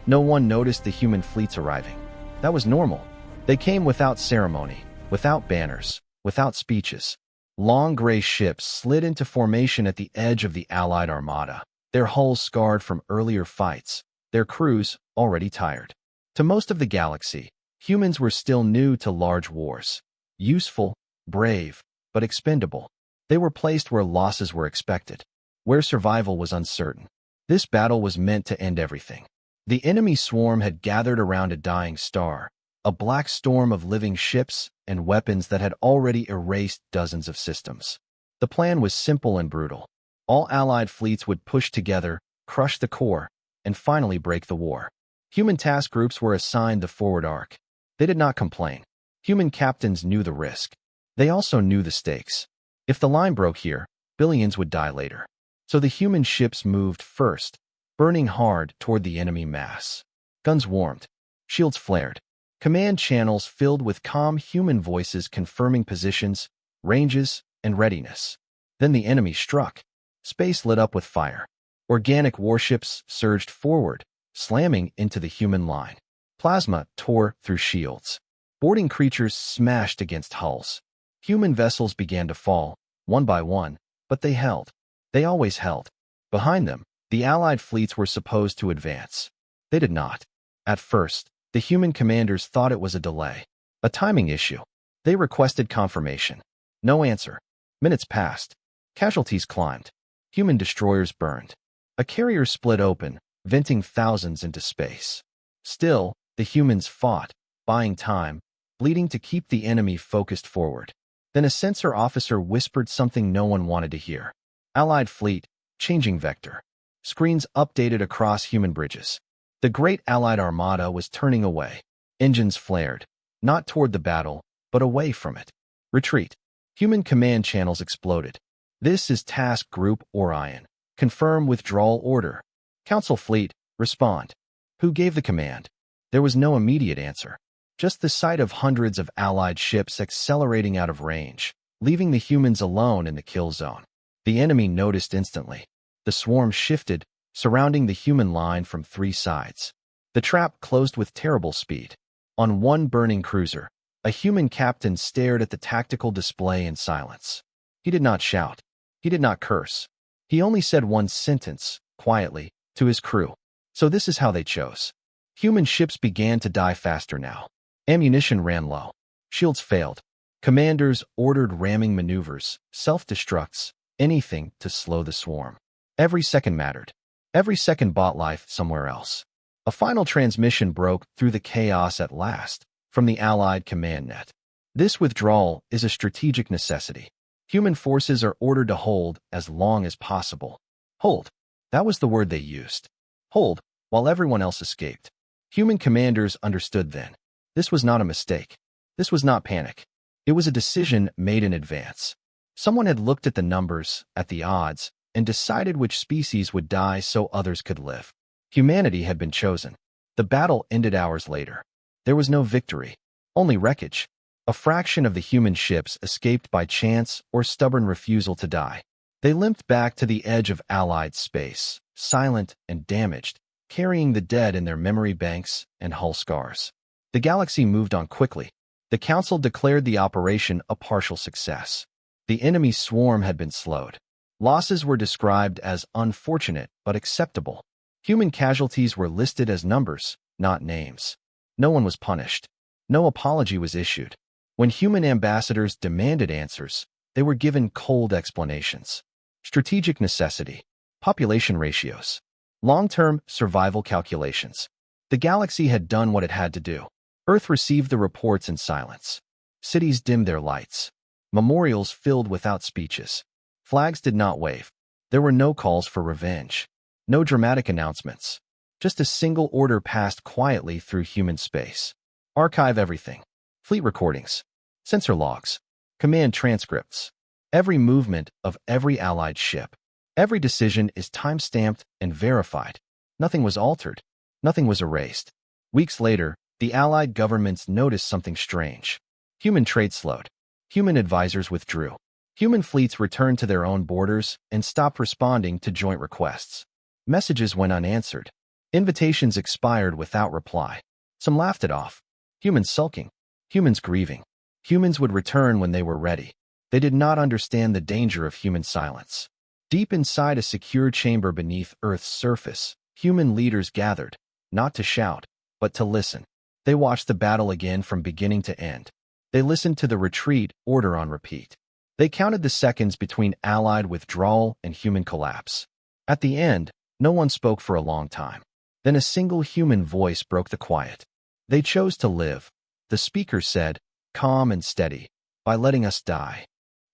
No one noticed the human fleets arriving. That was normal. They came without ceremony, without banners, without speeches. Long gray ships slid into formation at the edge of the Allied armada, their hulls scarred from earlier fights, their crews already tired. To most of the galaxy, humans were still new to large wars. Useful, brave, but expendable. They were placed where losses were expected, where survival was uncertain. This battle was meant to end everything. The enemy swarm had gathered around a dying star, a black storm of living ships and weapons that had already erased dozens of systems. The plan was simple and brutal. All Allied fleets would push together, crush the core, and finally break the war. Human task groups were assigned the forward arc. They did not complain. Human captains knew the risk. They also knew the stakes. If the line broke here, billions would die later. So the human ships moved first, burning hard toward the enemy mass. Guns warmed. Shields flared. Command channels filled with calm human voices confirming positions, ranges, and readiness. Then the enemy struck. Space lit up with fire. Organic warships surged forward, slamming into the human line. Plasma tore through shields. Boarding creatures smashed against hulls. Human vessels began to fall, one by one, but they held. They always held. Behind them, the Allied fleets were supposed to advance. They did not. At first, the human commanders thought it was a delay, a timing issue. They requested confirmation. No answer. Minutes passed. Casualties climbed. Human destroyers burned. A carrier split open, venting thousands into space. Still, the humans fought, buying time, bleeding to keep the enemy focused forward. Then a sensor officer whispered something no one wanted to hear. Allied fleet, changing vector. Screens updated across human bridges. The great Allied armada was turning away. Engines flared, not toward the battle, but away from it. Retreat. Human command channels exploded. This is Task Group Orion. Confirm withdrawal order. Council fleet, respond. Who gave the command? There was no immediate answer. Just the sight of hundreds of Allied ships accelerating out of range, leaving the humans alone in the kill zone. The enemy noticed instantly. The swarm shifted, surrounding the human line from three sides. The trap closed with terrible speed. On one burning cruiser, a human captain stared at the tactical display in silence. He did not shout. He did not curse. He only said one sentence, quietly, to his crew. So this is how they chose. Human ships began to die faster now. Ammunition ran low. Shields failed. Commanders ordered ramming maneuvers, self-destructs, anything to slow the swarm. Every second mattered. Every second bought life somewhere else. A final transmission broke through the chaos at last, from the Allied command net. This withdrawal is a strategic necessity. Human forces are ordered to hold as long as possible. Hold. That was the word they used. Hold, while everyone else escaped. Human commanders understood then. This was not a mistake. This was not panic. It was a decision made in advance. Someone had looked at the numbers, at the odds, and decided which species would die so others could live. Humanity had been chosen. The battle ended hours later. There was no victory, only wreckage. A fraction of the human ships escaped by chance or stubborn refusal to die. They limped back to the edge of Allied space, silent and damaged, carrying the dead in their memory banks and hull scars. The galaxy moved on quickly. The Council declared the operation a partial success. The enemy swarm had been slowed. Losses were described as unfortunate but acceptable. Human casualties were listed as numbers, not names. No one was punished. No apology was issued. When human ambassadors demanded answers, they were given cold explanations. Strategic necessity, population ratios, long-term survival calculations. The galaxy had done what it had to do. Earth received the reports in silence. Cities dimmed their lights. Memorials filled without speeches. Flags did not wave. There were no calls for revenge. No dramatic announcements. Just a single order passed quietly through human space. Archive everything. Fleet recordings. Sensor logs. Command transcripts. Every movement of every Allied ship. Every decision is time-stamped and verified. Nothing was altered. Nothing was erased. Weeks later, the Allied governments noticed something strange. Human trade slowed. Human advisors withdrew. Human fleets returned to their own borders and stopped responding to joint requests. Messages went unanswered. Invitations expired without reply. Some laughed it off. Humans sulking. Humans grieving. Humans would return when they were ready. They did not understand the danger of human silence. Deep inside a secure chamber beneath Earth's surface, human leaders gathered, not to shout, but to listen. They watched the battle again from beginning to end. They listened to the retreat order on repeat. They counted the seconds between Allied withdrawal and human collapse. At the end, no one spoke for a long time. Then a single human voice broke the quiet. They chose to live, the speaker said, calm and steady, by letting us die.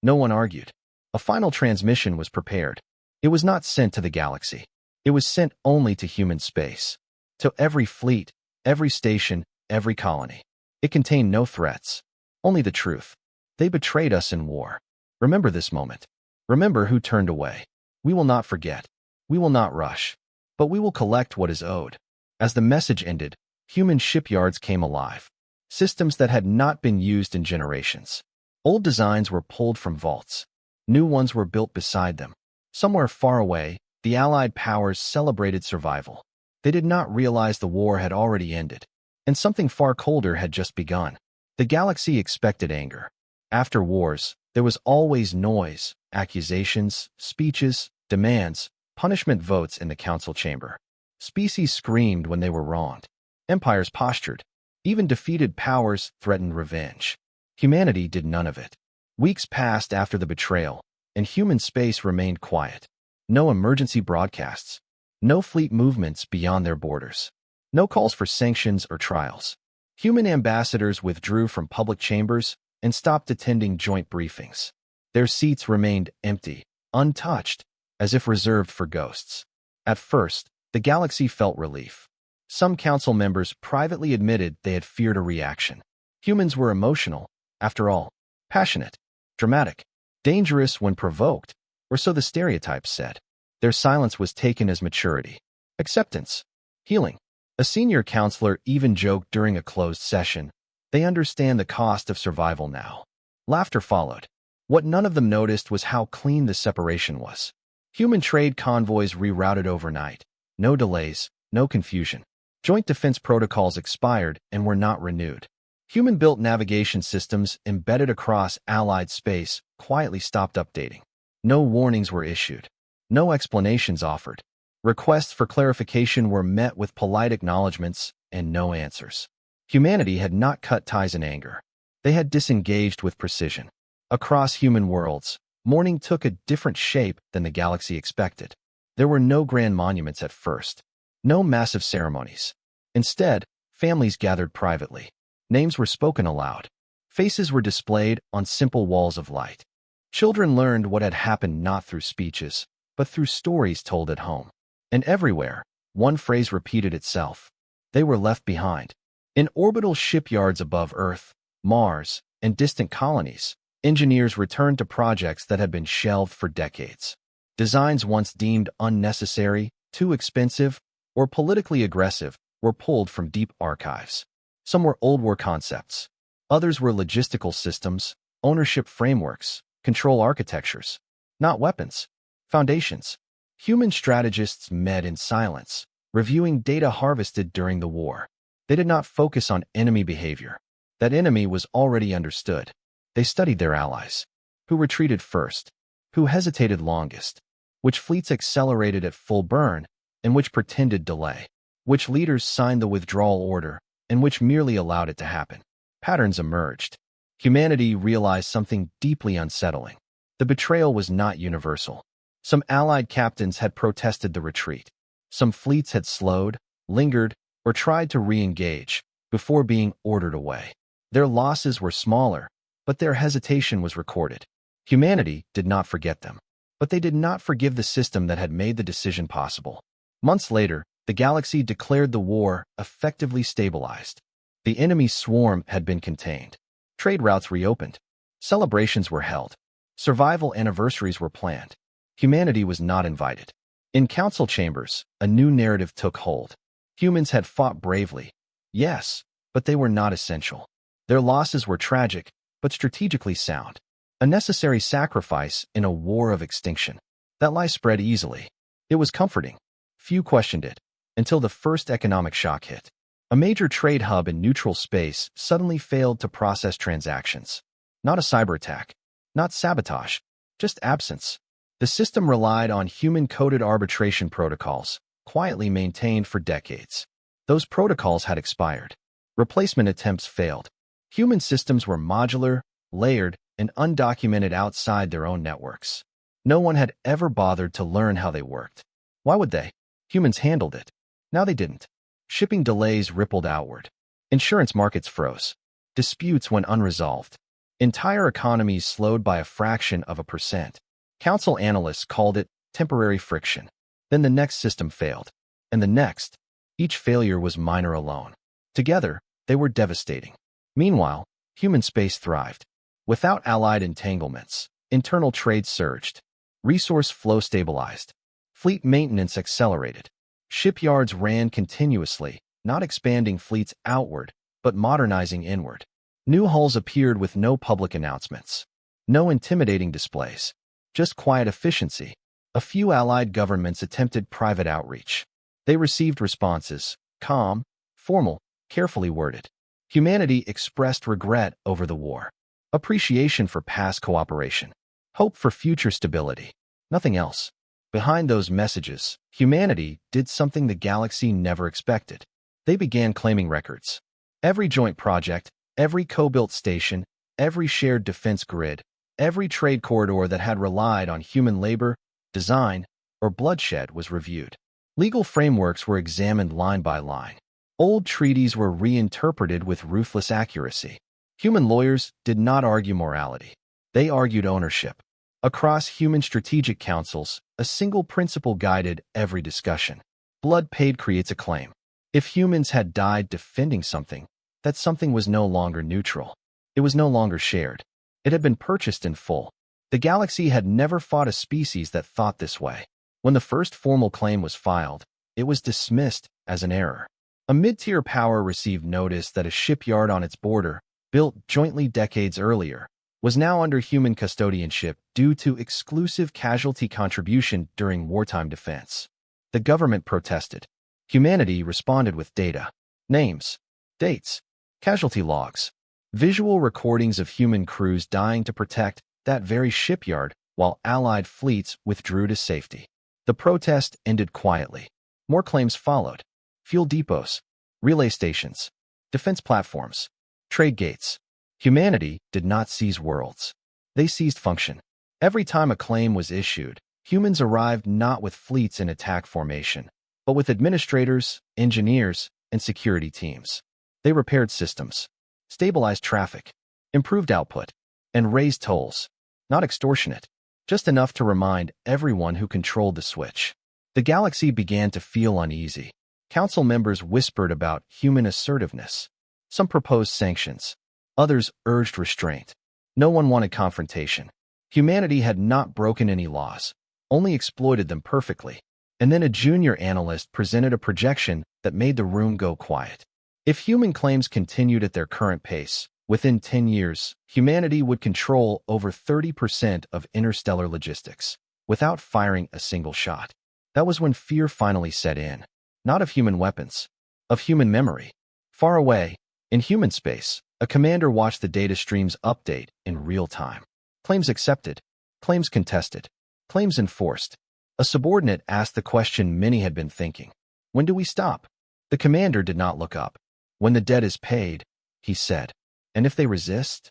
No one argued. A final transmission was prepared. It was not sent to the galaxy. It was sent only to human space. To every fleet, every station, every colony. It contained no threats, only the truth. They betrayed us in war. Remember this moment. Remember who turned away. We will not forget. We will not rush. But we will collect what is owed. As the message ended, human shipyards came alive. Systems that had not been used in generations. Old designs were pulled from vaults. New ones were built beside them. Somewhere far away, the Allied powers celebrated survival. They did not realize the war had already ended, and something far colder had just begun. The galaxy expected anger. After wars, there was always noise, accusations, speeches, demands, punishment votes in the council chamber. Species screamed when they were wronged. Empires postured. Even defeated powers threatened revenge. Humanity did none of it. Weeks passed after the betrayal, and human space remained quiet. No emergency broadcasts. No fleet movements beyond their borders. No calls for sanctions or trials. Human ambassadors withdrew from public chambers and stopped attending joint briefings. Their seats remained empty, untouched, as if reserved for ghosts. At first, the galaxy felt relief. Some council members privately admitted they had feared a reaction. Humans were emotional, after all, passionate, dramatic, dangerous when provoked, or so the stereotypes said. Their silence was taken as maturity, acceptance, healing. A senior counselor even joked during a closed session, "They understand the cost of survival now." Laughter followed. What none of them noticed was how clean the separation was. Human trade convoys rerouted overnight. No delays, no confusion. Joint defense protocols expired and were not renewed. Human-built navigation systems embedded across Allied space quietly stopped updating. No warnings were issued. No explanations offered. Requests for clarification were met with polite acknowledgments and no answers. Humanity had not cut ties in anger. They had disengaged with precision. Across human worlds, mourning took a different shape than the galaxy expected. There were no grand monuments at first. No massive ceremonies. Instead, families gathered privately. Names were spoken aloud. Faces were displayed on simple walls of light. Children learned what had happened not through speeches, but through stories told at home. And everywhere, one phrase repeated itself. They were left behind. In orbital shipyards above Earth, Mars, and distant colonies, engineers returned to projects that had been shelved for decades. Designs once deemed unnecessary, too expensive, or politically aggressive were pulled from deep archives. Some were old war concepts. Others were logistical systems, ownership frameworks, control architectures. Not weapons. Foundations. Human strategists met in silence, reviewing data harvested during the war. They did not focus on enemy behavior. That enemy was already understood. They studied their allies. Who retreated first? Who hesitated longest? Which fleets accelerated at full burn, and which pretended delay? Which leaders signed the withdrawal order, and which merely allowed it to happen? Patterns emerged. Humanity realized something deeply unsettling. The betrayal was not universal. Some Allied captains had protested the retreat. Some fleets had slowed, lingered, or tried to re-engage before being ordered away. Their losses were smaller, but their hesitation was recorded. Humanity did not forget them, but they did not forgive the system that had made the decision possible. Months later, the galaxy declared the war effectively stabilized. The enemy's swarm had been contained. Trade routes reopened. Celebrations were held. Survival anniversaries were planned. Humanity was not invited. In council chambers, a new narrative took hold. Humans had fought bravely. Yes, but they were not essential. Their losses were tragic, but strategically sound. A necessary sacrifice in a war of extinction. That lie spread easily. It was comforting. Few questioned it. until the first economic shock hit. A major trade hub in neutral space suddenly failed to process transactions. Not a cyber attack, not sabotage, just absence. The system relied on human-coded arbitration protocols, quietly maintained for decades. Those protocols had expired. Replacement attempts failed. Human systems were modular, layered, and undocumented outside their own networks. No one had ever bothered to learn how they worked. Why would they? Humans handled it. Now they didn't. Shipping delays rippled outward. Insurance markets froze. Disputes went unresolved. Entire economies slowed by a fraction of a percent. Council analysts called it temporary friction. Then the next system failed. And the next. Each failure was minor alone. Together, they were devastating. Meanwhile, human space thrived. Without allied entanglements, internal trade surged. Resource flow stabilized. Fleet maintenance accelerated. Shipyards ran continuously, not expanding fleets outward, but modernizing inward. New hulls appeared with no public announcements. No intimidating displays. Just quiet efficiency. A few allied governments attempted private outreach. They received responses, calm, formal, carefully worded. Humanity expressed regret over the war. Appreciation for past cooperation. Hope for future stability. Nothing else. Behind those messages, humanity did something the galaxy never expected. They began claiming records. Every joint project, every co-built station, every shared defense grid, every trade corridor that had relied on human labor, design, or bloodshed was reviewed. Legal frameworks were examined line by line. Old treaties were reinterpreted with ruthless accuracy. Human lawyers did not argue morality. They argued ownership. Across human strategic councils, a single principle guided every discussion. Blood paid creates a claim. If humans had died defending something, that something was no longer neutral. It was no longer shared. It had been purchased in full. The galaxy had never fought a species that thought this way. When the first formal claim was filed, it was dismissed as an error. A mid-tier power received notice that a shipyard on its border, built jointly decades earlier, was now under human custodianship due to exclusive casualty contribution during wartime defense. The government protested. Humanity responded with data, names, dates, casualty logs, visual recordings of human crews dying to protect that very shipyard while Allied fleets withdrew to safety. The protest ended quietly. More claims followed. Fuel depots, relay stations, defense platforms, trade gates. Humanity did not seize worlds. They seized function. Every time a claim was issued, humans arrived not with fleets in attack formation, but with administrators, engineers, and security teams. They repaired systems, stabilized traffic, improved output, and raised tolls. Not extortionate, just enough to remind everyone who controlled the switch. The galaxy began to feel uneasy. Council members whispered about human assertiveness. Some proposed sanctions. Others urged restraint. No one wanted confrontation. Humanity had not broken any laws, only exploited them perfectly. And then a junior analyst presented a projection that made the room go quiet. If human claims continued at their current pace, within 10 years, humanity would control over 30% of interstellar logistics, without firing a single shot. That was when fear finally set in. Not of human weapons, of human memory. Far away, in human space, a commander watched the data streams update in real time. Claims accepted, claims contested, claims enforced. A subordinate asked the question many had been thinking. When do we stop? The commander did not look up. When the debt is paid, he said. And if they resist?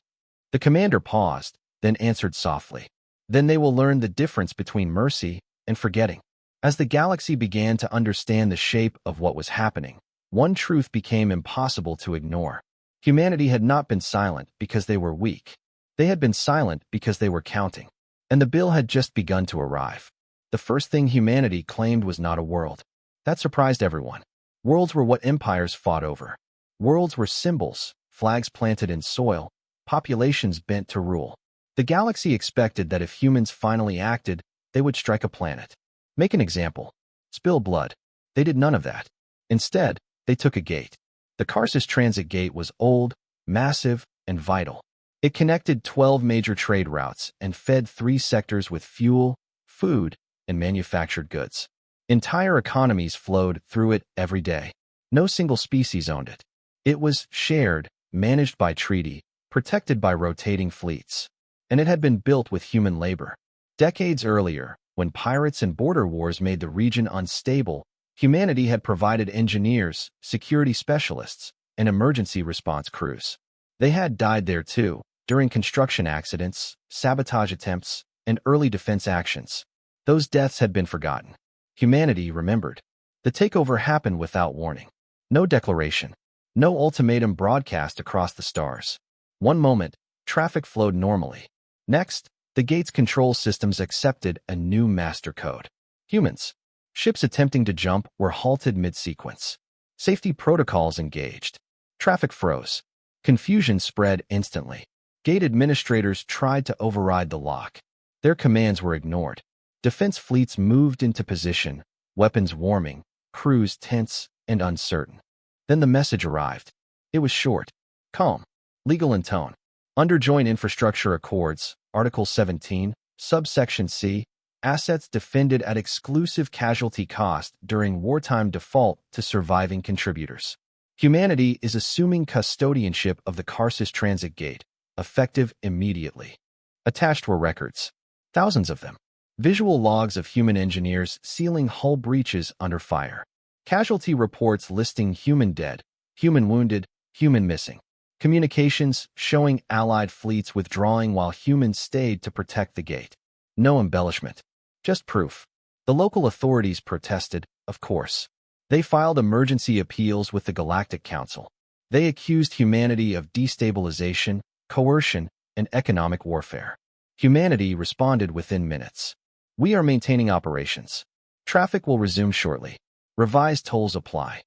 The commander paused, then answered softly. Then they will learn the difference between mercy and forgetting. As the galaxy began to understand the shape of what was happening, one truth became impossible to ignore. Humanity had not been silent because they were weak. They had been silent because they were counting. And the bill had just begun to arrive. The first thing humanity claimed was not a world. That surprised everyone. Worlds were what empires fought over. Worlds were symbols, flags planted in soil, populations bent to rule. The galaxy expected that if humans finally acted, they would strike a planet. Make an example. Spill blood. They did none of that. Instead, they took a gate. The Karsus Transit Gate was old, massive, and vital. It connected 12 major trade routes and fed 3 sectors with fuel, food, and manufactured goods. Entire economies flowed through it every day. No single species owned it. It was shared, managed by treaty, protected by rotating fleets. And it had been built with human labor. Decades earlier, when pirates and border wars made the region unstable, humanity had provided engineers, security specialists, and emergency response crews. They had died there too, during construction accidents, sabotage attempts, and early defense actions. Those deaths had been forgotten. Humanity remembered. The takeover happened without warning. No declaration. No ultimatum broadcast across the stars. One moment, traffic flowed normally. Next, the gate's control systems accepted a new master code. Humans. Ships attempting to jump were halted mid-sequence. Safety protocols engaged. Traffic froze. Confusion spread instantly. Gate administrators tried to override the lock. Their commands were ignored. Defense fleets moved into position, weapons warming, crews tense and uncertain. Then the message arrived. It was short, calm, legal in tone. Under Joint Infrastructure Accords, Article 17, Subsection C, assets defended at exclusive casualty cost during wartime default to surviving contributors. Humanity is assuming custodianship of the Karsus Transit Gate, effective immediately. Attached were records. Thousands of them. Visual logs of human engineers sealing hull breaches under fire. Casualty reports listing human dead, human wounded, human missing. Communications showing Allied fleets withdrawing while humans stayed to protect the gate. No embellishment. Just proof. The local authorities protested, of course. They filed emergency appeals with the Galactic Council. They accused humanity of destabilization, coercion, and economic warfare. Humanity responded within minutes. We are maintaining operations. Traffic will resume shortly. Revised tolls apply.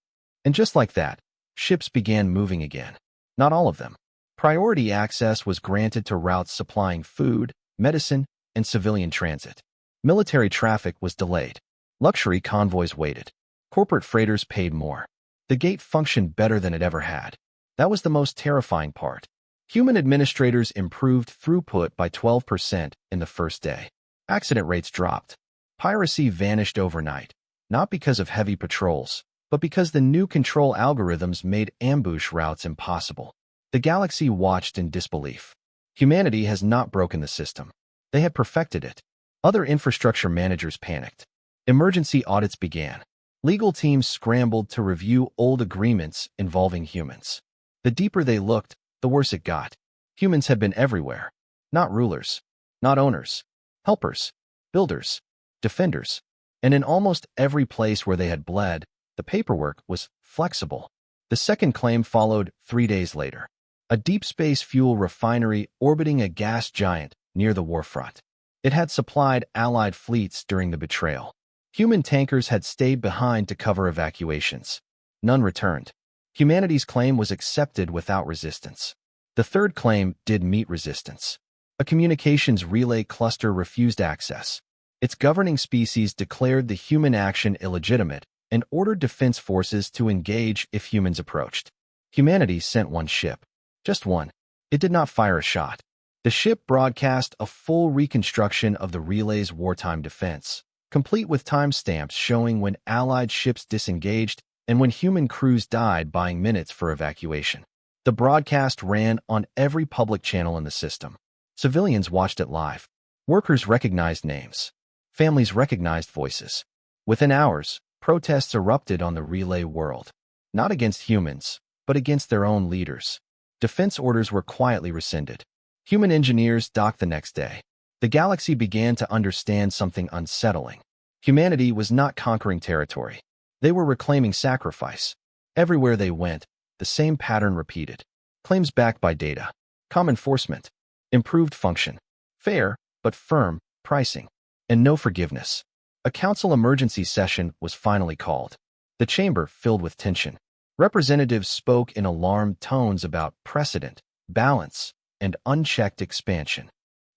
And just like that, ships began moving again. Not all of them. Priority access was granted to routes supplying food, medicine, and civilian transit. Military traffic was delayed. Luxury convoys waited. Corporate freighters paid more. The gate functioned better than it ever had. That was the most terrifying part. Human administrators improved throughput by 12% in the first day. Accident rates dropped. Piracy vanished overnight, not because of heavy patrols, but because the new control algorithms made ambush routes impossible. The galaxy watched in disbelief. Humanity has not broken the system. They had perfected it. Other infrastructure managers panicked. Emergency audits began. Legal teams scrambled to review old agreements involving humans. The deeper they looked, the worse it got. Humans had been everywhere. Not rulers. Not owners. Helpers. Builders. Defenders. And in almost every place where they had bled, the paperwork was flexible. The second claim followed 3 days later. A deep space fuel refinery orbiting a gas giant near the warfront. It had supplied Allied fleets during the betrayal. Human tankers had stayed behind to cover evacuations. None returned. Humanity's claim was accepted without resistance. The third claim did meet resistance. A communications relay cluster refused access. Its governing species declared the human action illegitimate and ordered defense forces to engage if humans approached. Humanity sent one ship. Just one. It did not fire a shot. The ship broadcast a full reconstruction of the relay's wartime defense, complete with timestamps showing when Allied ships disengaged and when human crews died buying minutes for evacuation. The broadcast ran on every public channel in the system. Civilians watched it live. Workers recognized names. Families recognized voices. Within hours, protests erupted on the relay world. Not against humans, but against their own leaders. Defense orders were quietly rescinded. Human engineers docked the next day. The galaxy began to understand something unsettling. Humanity was not conquering territory. They were reclaiming sacrifice. Everywhere they went, the same pattern repeated. Claims backed by data. Calm enforcement. Improved function. Fair, but firm, pricing. And no forgiveness. A council emergency session was finally called. The chamber filled with tension. Representatives spoke in alarmed tones about precedent, balance, and unchecked expansion.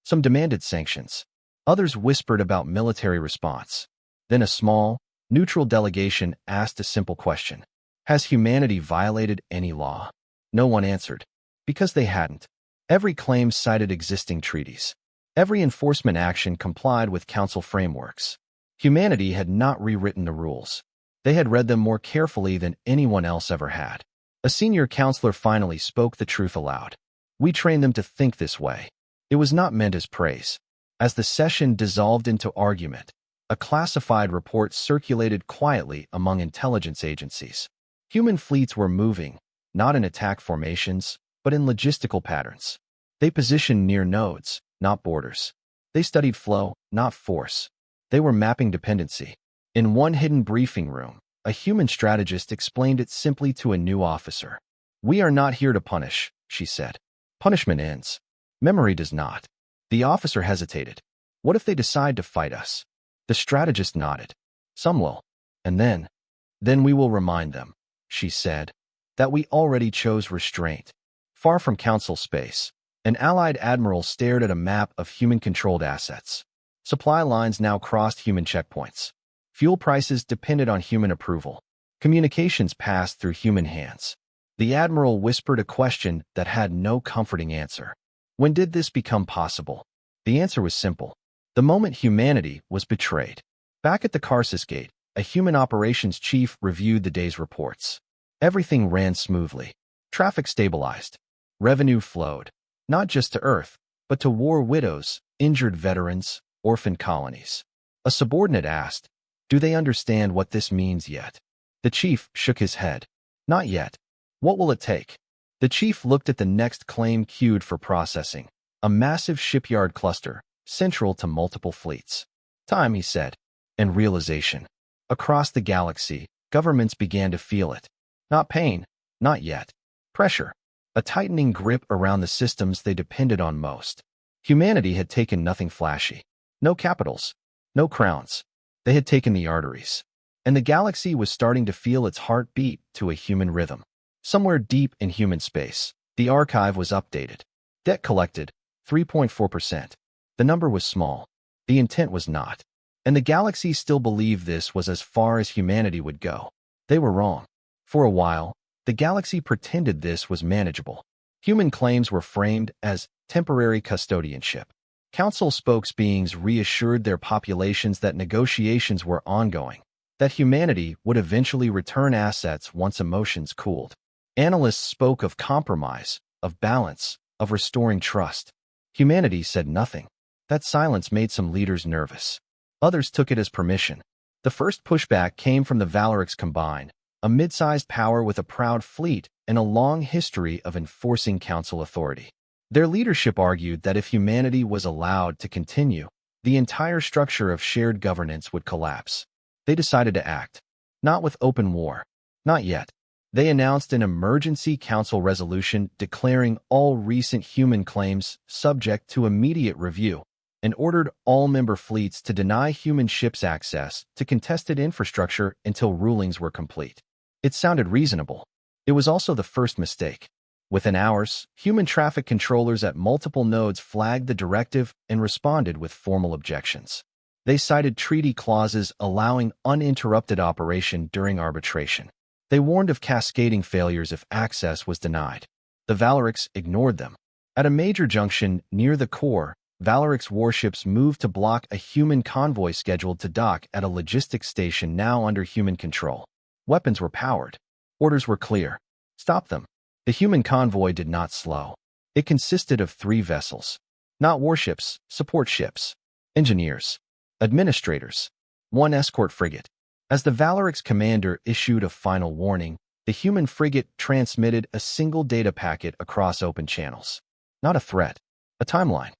Some demanded sanctions. Others whispered about military response. Then a small, neutral delegation asked a simple question. Has humanity violated any law? No one answered. Because they hadn't. Every claim cited existing treaties. Every enforcement action complied with council frameworks. Humanity had not rewritten the rules. They had read them more carefully than anyone else ever had. A senior counselor finally spoke the truth aloud. We trained them to think this way. It was not meant as praise. As the session dissolved into argument, a classified report circulated quietly among intelligence agencies. Human fleets were moving, not in attack formations, but in logistical patterns. They positioned near nodes, not borders. They studied flow, not force. They were mapping dependency. In one hidden briefing room, a human strategist explained it simply to a new officer. "We are not here to punish," she said. "Punishment ends. Memory does not." The officer hesitated. "What if they decide to fight us?" The strategist nodded. "Some will. And then we will remind them," she said, "that we already chose restraint." Far from council space, an allied admiral stared at a map of human-controlled assets. Supply lines now crossed human checkpoints. Fuel prices depended on human approval. Communications passed through human hands. The admiral whispered a question that had no comforting answer. When did this become possible? The answer was simple. The moment humanity was betrayed. Back at the Karsus Gate, a human operations chief reviewed the day's reports. Everything ran smoothly. Traffic stabilized. Revenue flowed, not just to Earth, but to war widows, injured veterans, orphan colonies. A subordinate asked, "Do they understand what this means yet?" The chief shook his head. "Not yet. What will it take?" The chief looked at the next claim queued for processing, a massive shipyard cluster, central to multiple fleets. "Time," he said. And realization. Across the galaxy, governments began to feel it. Not pain, not yet. Pressure. A tightening grip around the systems they depended on most. Humanity had taken nothing flashy. No capitals. No crowns. They had taken the arteries. And the galaxy was starting to feel its heart beat to a human rhythm. Somewhere deep in human space, the archive was updated. Debt collected, 3.4%. The number was small. The intent was not. And the galaxy still believed this was as far as humanity would go. They were wrong. For a while, the galaxy pretended this was manageable. Human claims were framed as temporary custodianship. Council spokesbeings reassured their populations that negotiations were ongoing, that humanity would eventually return assets once emotions cooled. Analysts spoke of compromise, of balance, of restoring trust. Humanity said nothing. That silence made some leaders nervous. Others took it as permission. The first pushback came from the Valorix Combined, a mid-sized power with a proud fleet and a long history of enforcing council authority. Their leadership argued that if humanity was allowed to continue, the entire structure of shared governance would collapse. They decided to act. Not with open war. Not yet. They announced an emergency council resolution declaring all recent human claims subject to immediate review, and ordered all member fleets to deny human ships access to contested infrastructure until rulings were complete. It sounded reasonable. It was also the first mistake. Within hours, human traffic controllers at multiple nodes flagged the directive and responded with formal objections. They cited treaty clauses allowing uninterrupted operation during arbitration. They warned of cascading failures if access was denied. The Valorix ignored them. At a major junction near the core, Valorix warships moved to block a human convoy scheduled to dock at a logistics station now under human control. Weapons were powered. Orders were clear. Stop them. The human convoy did not slow. It consisted of 3 vessels. Not warships, support ships. Engineers. Administrators. 1 escort frigate. As the Valorix commander issued a final warning, the human frigate transmitted a single data packet across open channels. Not a threat. A timeline.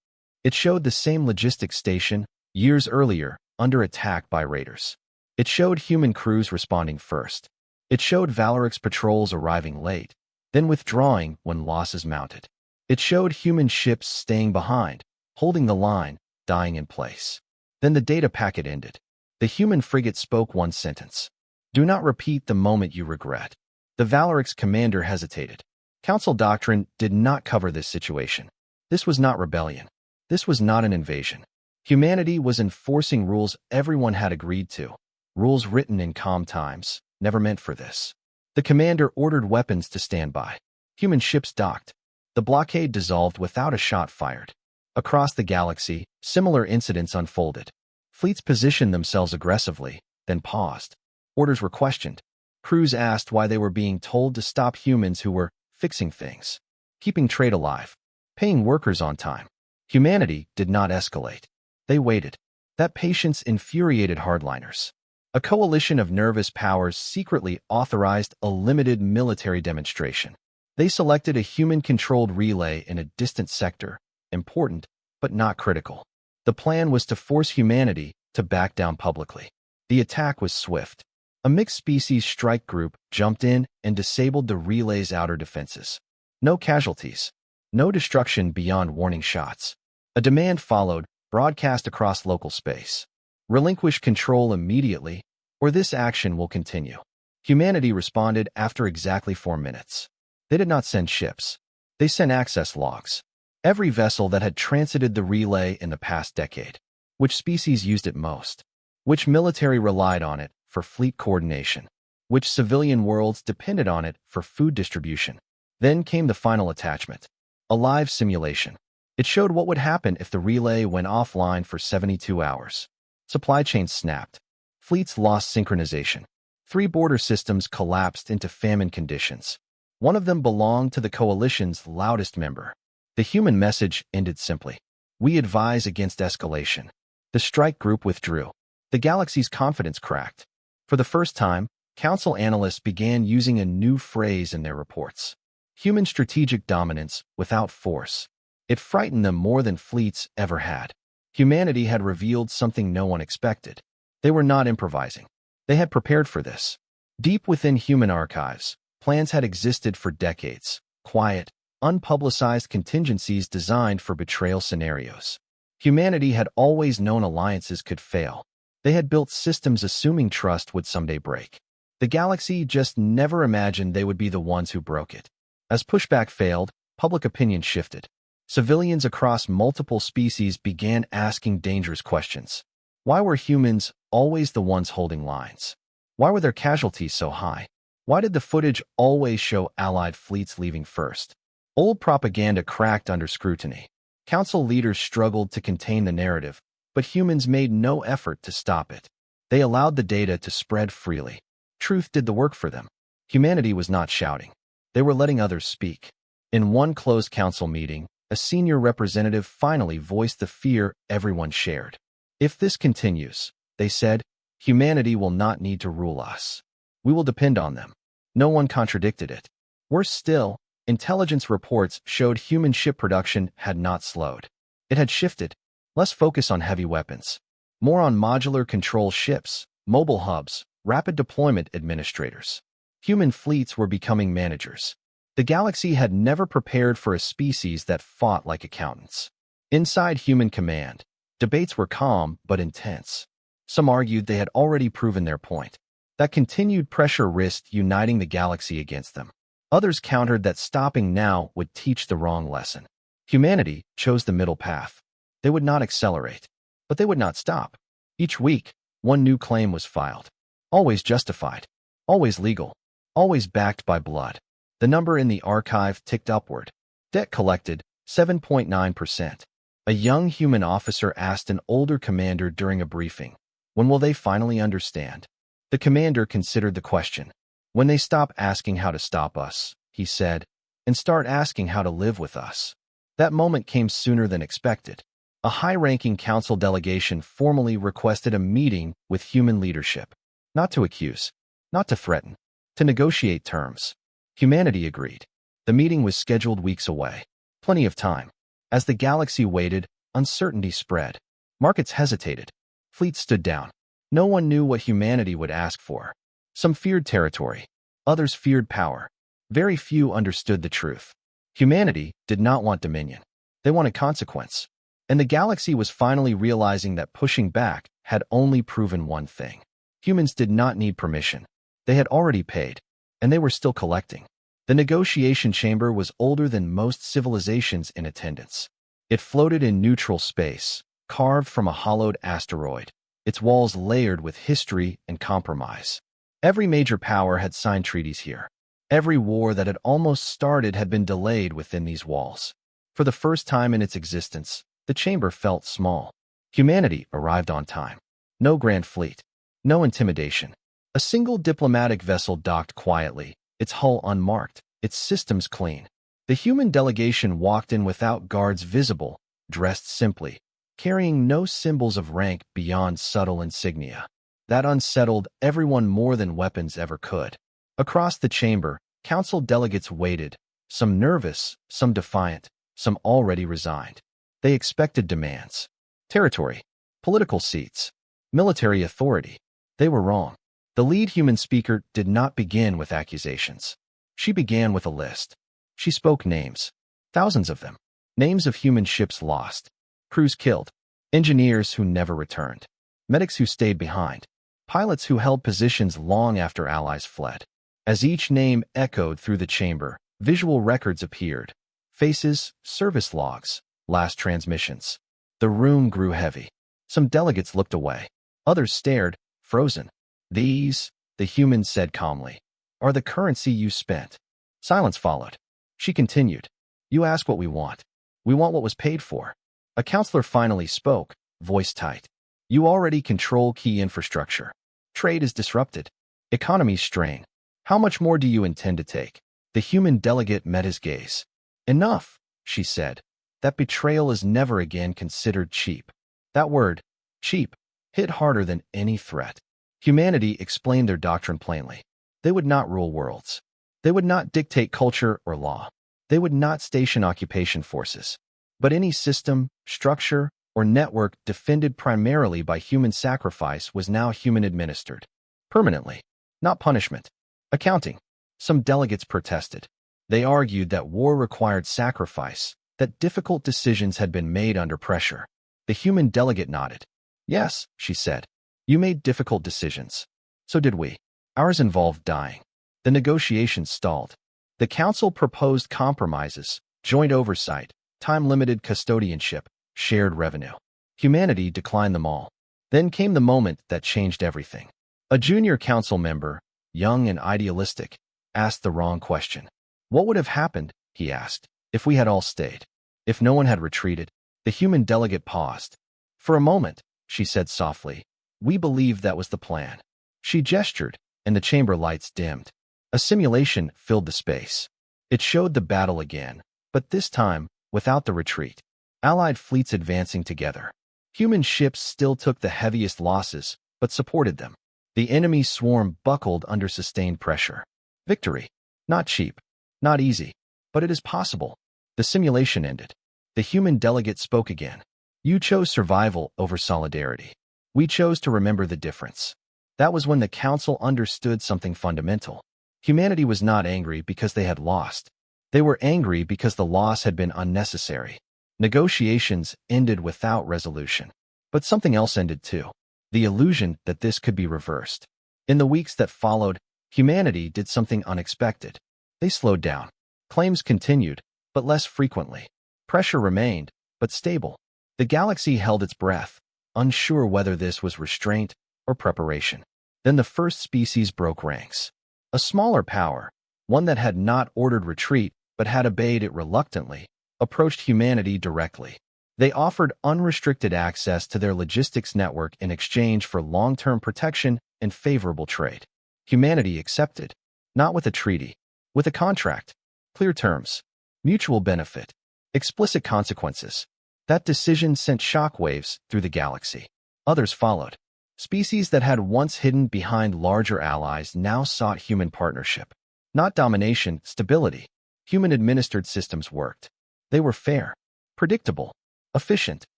It showed the same logistics station, years earlier, under attack by raiders. It showed human crews responding first. It showed Valorix patrols arriving late, then withdrawing when losses mounted. It showed human ships staying behind, holding the line, dying in place. Then the data packet ended. The human frigate spoke one sentence. "Do not repeat the moment you regret." The Valorix commander hesitated. Council doctrine did not cover this situation. This was not rebellion. This was not an invasion. Humanity was enforcing rules everyone had agreed to. Rules written in calm times, never meant for this. The commander ordered weapons to stand by. Human ships docked. The blockade dissolved without a shot fired. Across the galaxy, similar incidents unfolded. Fleets positioned themselves aggressively, then paused. Orders were questioned. Crews asked why they were being told to stop humans who were fixing things, keeping trade alive, paying workers on time. Humanity did not escalate. They waited. That patience infuriated hardliners. A coalition of nervous powers secretly authorized a limited military demonstration. They selected a human-controlled relay in a distant sector, important, but not critical. The plan was to force humanity to back down publicly. The attack was swift. A mixed-species strike group jumped in and disabled the relay's outer defenses. No casualties. No destruction beyond warning shots. A demand followed, broadcast across local space. Relinquish control immediately, or this action will continue. Humanity responded after exactly 4 minutes. They did not send ships. They sent access logs. Every vessel that had transited the relay in the past decade. Which species used it most? Which military relied on it for fleet coordination? Which civilian worlds depended on it for food distribution? Then came the final attachment. A live simulation. It showed what would happen if the relay went offline for 72 hours. Supply chains snapped. Fleets lost synchronization. 3 border systems collapsed into famine conditions. One of them belonged to the coalition's loudest member. The human message ended simply. We advise against escalation. The strike group withdrew. The galaxy's confidence cracked. For the first time, Council analysts began using a new phrase in their reports. Human strategic dominance without force. It frightened them more than fleets ever had. Humanity had revealed something no one expected. They were not improvising. They had prepared for this. Deep within human archives, plans had existed for decades. Quiet, unpublicized contingencies designed for betrayal scenarios. Humanity had always known alliances could fail. They had built systems assuming trust would someday break. The galaxy just never imagined they would be the ones who broke it. As pushback failed, public opinion shifted. Civilians across multiple species began asking dangerous questions. Why were humans always the ones holding lines? Why were their casualties so high? Why did the footage always show Allied fleets leaving first? Old propaganda cracked under scrutiny. Council leaders struggled to contain the narrative, but humans made no effort to stop it. They allowed the data to spread freely. Truth did the work for them. Humanity was not shouting. They were letting others speak. In one closed council meeting, a senior representative finally voiced the fear everyone shared. If this continues, they said, humanity will not need to rule us. We will depend on them. No one contradicted it. Worse still, intelligence reports showed human ship production had not slowed. It had shifted. Less focus on heavy weapons. More on modular control ships, mobile hubs, rapid deployment administrators. Human fleets were becoming managers. The galaxy had never prepared for a species that fought like accountants. Inside human command, debates were calm but intense. Some argued they had already proven their point, that continued pressure risked uniting the galaxy against them. Others countered that stopping now would teach the wrong lesson. Humanity chose the middle path. They would not accelerate, but they would not stop. Each week, one new claim was filed. Always justified, always legal, always backed by blood. The number in the archive ticked upward. Debt collected, 7.9%. A young human officer asked an older commander during a briefing, when will they finally understand? The commander considered the question. When they stop asking how to stop us, he said, and start asking how to live with us. That moment came sooner than expected. A high-ranking council delegation formally requested a meeting with human leadership. Not to accuse, not to threaten, to negotiate terms. Humanity agreed. The meeting was scheduled weeks away. Plenty of time. As the galaxy waited, uncertainty spread. Markets hesitated. Fleets stood down. No one knew what humanity would ask for. Some feared territory. Others feared power. Very few understood the truth. Humanity did not want dominion. They wanted consequence. And the galaxy was finally realizing that pushing back had only proven one thing. Humans did not need permission. They had already paid, and they were still collecting. The negotiation chamber was older than most civilizations in attendance. It floated in neutral space, carved from a hollowed asteroid, its walls layered with history and compromise. Every major power had signed treaties here. Every war that had almost started had been delayed within these walls. For the first time in its existence, the chamber felt small. Humanity arrived on time. No grand fleet. No intimidation. A single diplomatic vessel docked quietly, its hull unmarked, its systems clean. The human delegation walked in without guards visible, dressed simply, carrying no symbols of rank beyond subtle insignia. That unsettled everyone more than weapons ever could. Across the chamber, council delegates waited, some nervous, some defiant, some already resigned. They expected demands. Territory, political seats, military authority. They were wrong. The lead human speaker did not begin with accusations. She began with a list. She spoke names. Thousands of them. Names of human ships lost. Crews killed. Engineers who never returned. Medics who stayed behind. Pilots who held positions long after allies fled. As each name echoed through the chamber, visual records appeared. Faces, service logs, last transmissions. The room grew heavy. Some delegates looked away. Others stared, frozen. These, the human said calmly, are the currency you spent. Silence followed. She continued. You ask what we want. We want what was paid for. A counselor finally spoke, voice tight. You already control key infrastructure. Trade is disrupted. Economies strain. How much more do you intend to take? The human delegate met his gaze. Enough, she said. That betrayal is never again considered cheap. That word, cheap, hit harder than any threat. Humanity explained their doctrine plainly. They would not rule worlds. They would not dictate culture or law. They would not station occupation forces. But any system, structure, or network defended primarily by human sacrifice was now human-administered. Permanently. Not punishment. Accounting. Some delegates protested. They argued that war required sacrifice, that difficult decisions had been made under pressure. The human delegate nodded. Yes, she said. You made difficult decisions. So did we. Ours involved dying. The negotiations stalled. The council proposed compromises, joint oversight, time-limited custodianship, shared revenue. Humanity declined them all. Then came the moment that changed everything. A junior council member, young and idealistic, asked the wrong question. What would have happened, he asked, if we had all stayed? If no one had retreated? The human delegate paused. For a moment, she said softly, we believed that was the plan. She gestured, and the chamber lights dimmed. A simulation filled the space. It showed the battle again, but this time, without the retreat. Allied fleets advancing together. Human ships still took the heaviest losses, but supported them. The enemy swarm buckled under sustained pressure. Victory. Not cheap. Not easy. But it is possible. The simulation ended. The human delegate spoke again. You chose survival over solidarity. We chose to remember the difference. That was when the council understood something fundamental. Humanity was not angry because they had lost. They were angry because the loss had been unnecessary. Negotiations ended without resolution. But something else ended too. The illusion that this could be reversed. In the weeks that followed, humanity did something unexpected. They slowed down. Claims continued, but less frequently. Pressure remained, but stable. The galaxy held its breath, unsure whether this was restraint or preparation. Then the first species broke ranks. A smaller power, one that had not ordered retreat but had obeyed it reluctantly, approached humanity directly. They offered unrestricted access to their logistics network in exchange for long-term protection and favorable trade. Humanity accepted, not with a treaty, with a contract, clear terms, mutual benefit, explicit consequences. That decision sent shockwaves through the galaxy. Others followed. Species that had once hidden behind larger allies now sought human partnership. Not domination, stability. Human-administered systems worked. They were fair, predictable, efficient.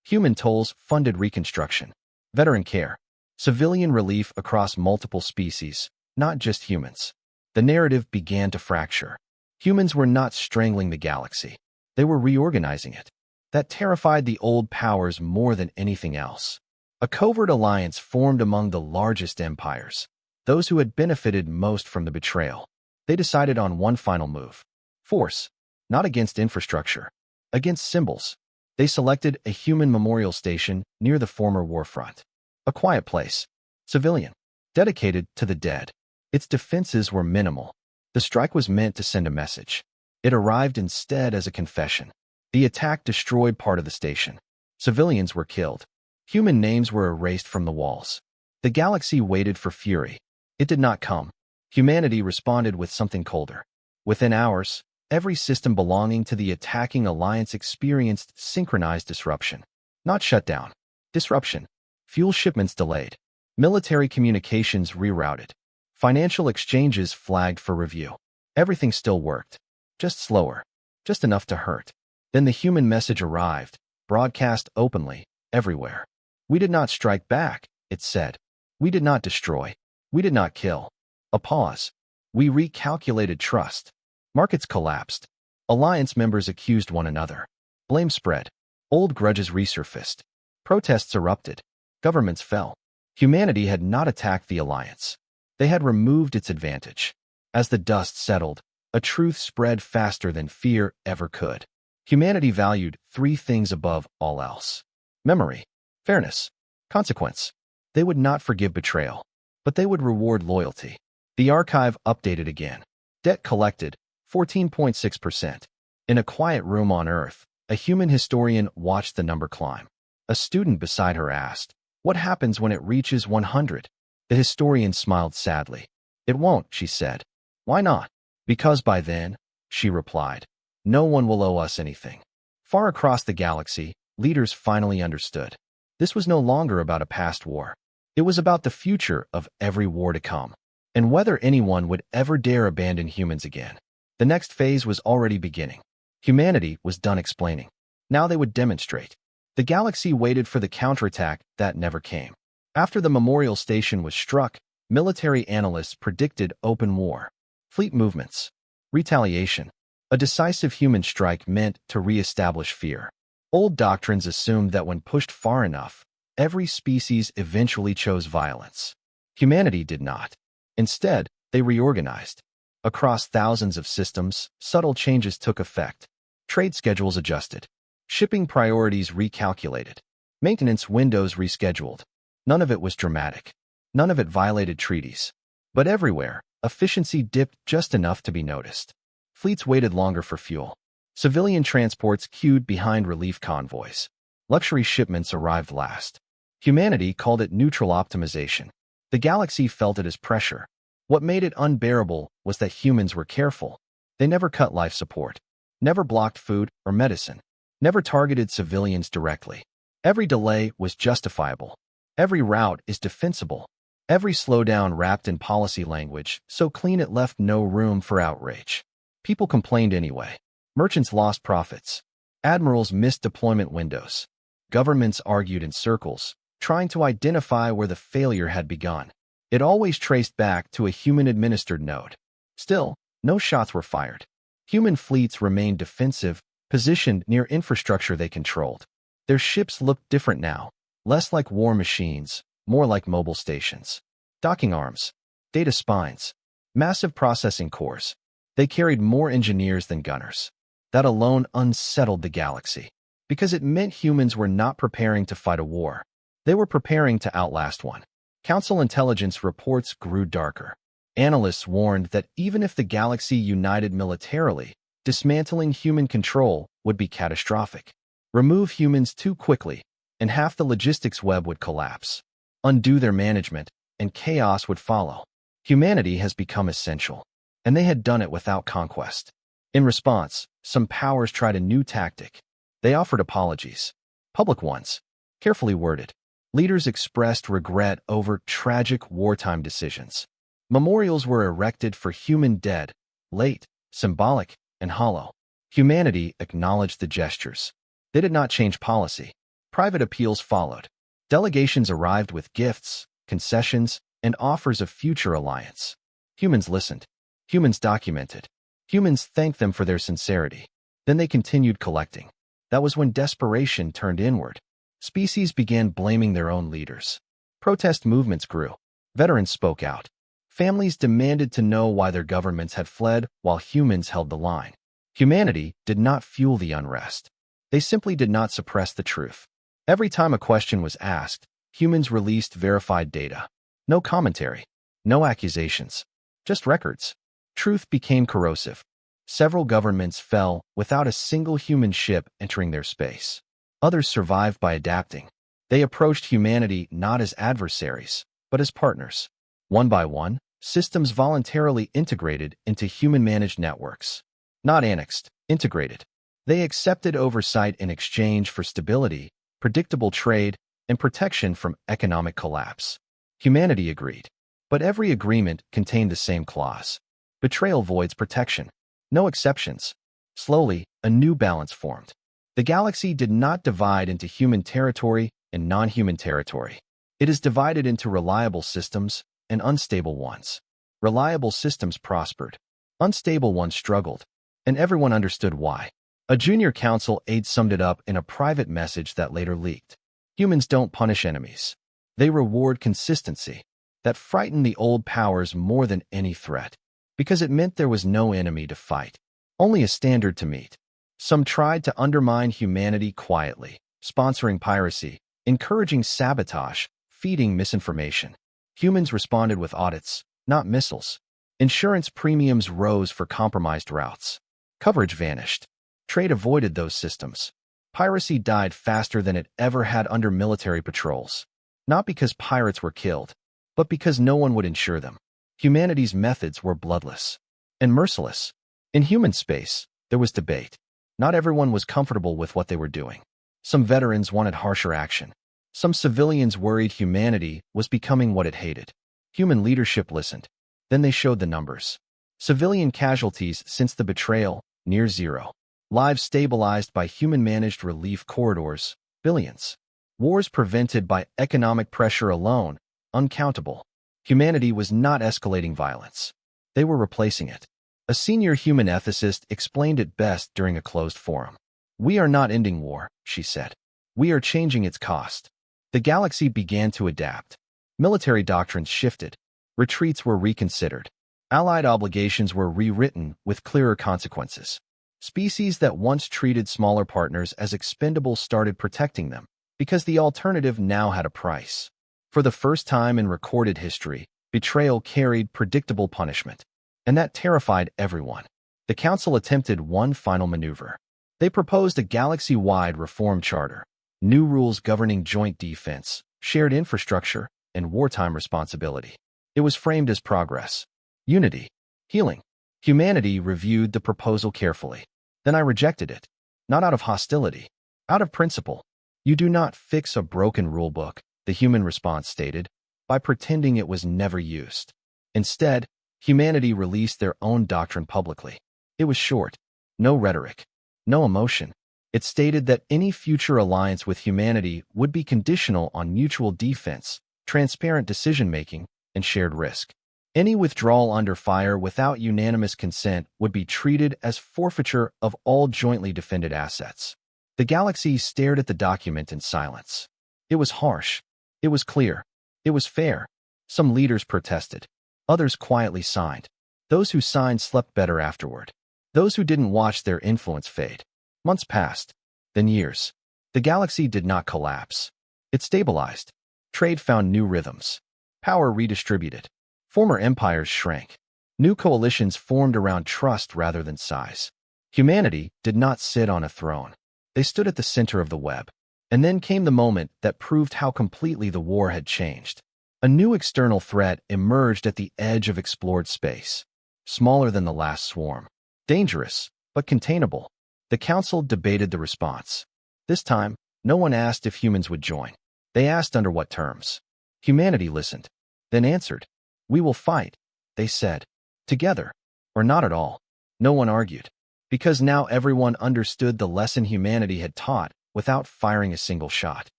Human tolls funded reconstruction, veteran care, civilian relief across multiple species, not just humans. The narrative began to fracture. Humans were not strangling the galaxy. They were reorganizing it. That terrified the old powers more than anything else. A covert alliance formed among the largest empires, those who had benefited most from the betrayal. They decided on one final move. Force, not against infrastructure, against symbols. They selected a human memorial station near the former warfront. A quiet place, civilian, dedicated to the dead. Its defenses were minimal. The strike was meant to send a message. It arrived instead as a confession. The attack destroyed part of the station. Civilians were killed. Human names were erased from the walls. The galaxy waited for fury. It did not come. Humanity responded with something colder. Within hours, every system belonging to the attacking alliance experienced synchronized disruption. Not shutdown. Disruption. Fuel shipments delayed. Military communications rerouted. Financial exchanges flagged for review. Everything still worked. Just slower. Just enough to hurt. Then the human message arrived, broadcast openly, everywhere. We did not strike back, it said. We did not destroy. We did not kill. A pause. We recalculated trust. Markets collapsed. Alliance members accused one another. Blame spread. Old grudges resurfaced. Protests erupted. Governments fell. Humanity had not attacked the alliance. They had removed its advantage. As the dust settled, a truth spread faster than fear ever could. Humanity valued three things above all else: memory, fairness, consequence. They would not forgive betrayal, but they would reward loyalty. The archive updated again. Debt collected, 14.6%. In a quiet room on Earth, a human historian watched the number climb. A student beside her asked, "What happens when it reaches 100? The historian smiled sadly. "It won't," she said. "Why not?" "Because by then," she replied, "no one will owe us anything." Far across the galaxy, leaders finally understood. This was no longer about a past war. It was about the future of every war to come, and whether anyone would ever dare abandon humans again. The next phase was already beginning. Humanity was done explaining. Now they would demonstrate. The galaxy waited for the counterattack that never came. After the memorial station was struck, military analysts predicted open war. Fleet movements. Retaliation. A decisive human strike meant to re-establish fear. Old doctrines assumed that when pushed far enough, every species eventually chose violence. Humanity did not. Instead, they reorganized. Across thousands of systems, subtle changes took effect. Trade schedules adjusted. Shipping priorities recalculated. Maintenance windows rescheduled. None of it was dramatic. None of it violated treaties. But everywhere, efficiency dipped just enough to be noticed. Fleets waited longer for fuel. Civilian transports queued behind relief convoys. Luxury shipments arrived last. Humanity called it neutral optimization. The galaxy felt it as pressure. What made it unbearable was that humans were careful. They never cut life support. Never blocked food or medicine. Never targeted civilians directly. Every delay was justifiable. Every route is defensible. Every slowdown wrapped in policy language, so clean it left no room for outrage. People complained anyway. Merchants lost profits. Admirals missed deployment windows. Governments argued in circles, trying to identify where the failure had begun. It always traced back to a human-administered node. Still, no shots were fired. Human fleets remained defensive, positioned near infrastructure they controlled. Their ships looked different now, less like war machines, more like mobile stations. Docking arms, data spines, massive processing cores. They carried more engineers than gunners. That alone unsettled the galaxy, because it meant humans were not preparing to fight a war. They were preparing to outlast one. Council intelligence reports grew darker. Analysts warned that even if the galaxy united militarily, dismantling human control would be catastrophic. Remove humans too quickly, and half the logistics web would collapse. Undo their management, and chaos would follow. Humanity has become essential, and they had done it without conquest. In response, some powers tried a new tactic. They offered apologies. Public ones, carefully worded. Leaders expressed regret over tragic wartime decisions. Memorials were erected for human dead, late, symbolic, and hollow. Humanity acknowledged the gestures. They did not change policy. Private appeals followed. Delegations arrived with gifts, concessions, and offers of future alliance. Humans listened. Humans documented. Humans thanked them for their sincerity. Then they continued collecting. That was when desperation turned inward. Species began blaming their own leaders. Protest movements grew. Veterans spoke out. Families demanded to know why their governments had fled while humans held the line. Humanity did not fuel the unrest. They simply did not suppress the truth. Every time a question was asked, humans released verified data. No commentary. No accusations. Just records. Truth became corrosive. Several governments fell without a single human ship entering their space. Others survived by adapting. They approached humanity not as adversaries, but as partners. One by one, systems voluntarily integrated into human-managed networks. Not annexed, integrated. They accepted oversight in exchange for stability, predictable trade, and protection from economic collapse. Humanity agreed. But every agreement contained the same clause. Betrayal voids protection. No exceptions. Slowly, a new balance formed. The galaxy did not divide into human territory and non-human territory. It is divided into reliable systems and unstable ones. Reliable systems prospered. Unstable ones struggled. And everyone understood why. A junior council aide summed it up in a private message that later leaked. Humans don't punish enemies. They reward consistency. That frightened the old powers more than any threat. Because it meant there was no enemy to fight. Only a standard to meet. Some tried to undermine humanity quietly, sponsoring piracy, encouraging sabotage, feeding misinformation. Humans responded with audits, not missiles. Insurance premiums rose for compromised routes. Coverage vanished. Trade avoided those systems. Piracy died faster than it ever had under military patrols. Not because pirates were killed, but because no one would insure them. Humanity's methods were bloodless and merciless. In human space, there was debate. Not everyone was comfortable with what they were doing. Some veterans wanted harsher action. Some civilians worried humanity was becoming what it hated. Human leadership listened. Then they showed the numbers. Civilian casualties since the betrayal, near zero. Lives stabilized by human-managed relief corridors, billions. Wars prevented by economic pressure alone, uncountable. Humanity was not escalating violence. They were replacing it. A senior human ethicist explained it best during a closed forum. "We are not ending war," she said. "We are changing its cost." The galaxy began to adapt. Military doctrines shifted. Retreats were reconsidered. Allied obligations were rewritten with clearer consequences. Species that once treated smaller partners as expendable started protecting them, because the alternative now had a price. For the first time in recorded history, betrayal carried predictable punishment. And that terrified everyone. The Council attempted one final maneuver. They proposed a galaxy-wide reform charter, new rules governing joint defense, shared infrastructure, and wartime responsibility. It was framed as progress, unity, healing. Humanity reviewed the proposal carefully. Then I rejected it. Not out of hostility, out of principle. You do not fix a broken rulebook, the human response stated, by pretending it was never used. Instead, humanity released their own doctrine publicly. It was short, no rhetoric, no emotion. It stated that any future alliance with humanity would be conditional on mutual defense, transparent decision-making, and shared risk. Any withdrawal under fire without unanimous consent would be treated as forfeiture of all jointly defended assets. The galaxy stared at the document in silence. It was harsh. It was clear. It was fair. Some leaders protested. Others quietly signed. Those who signed slept better afterward. Those who didn't watch their influence fade. Months passed. Then years. The galaxy did not collapse. It stabilized. Trade found new rhythms. Power redistributed. Former empires shrank. New coalitions formed around trust rather than size. Humanity did not sit on a throne. They stood at the center of the web. And then came the moment that proved how completely the war had changed. A new external threat emerged at the edge of explored space. Smaller than the last swarm. Dangerous, but containable. The Council debated the response. This time, no one asked if humans would join. They asked under what terms. Humanity listened, then answered. "We will fight," they said. Together, or not at all. No one argued. Because now everyone understood the lesson humanity had taught without firing a single shot.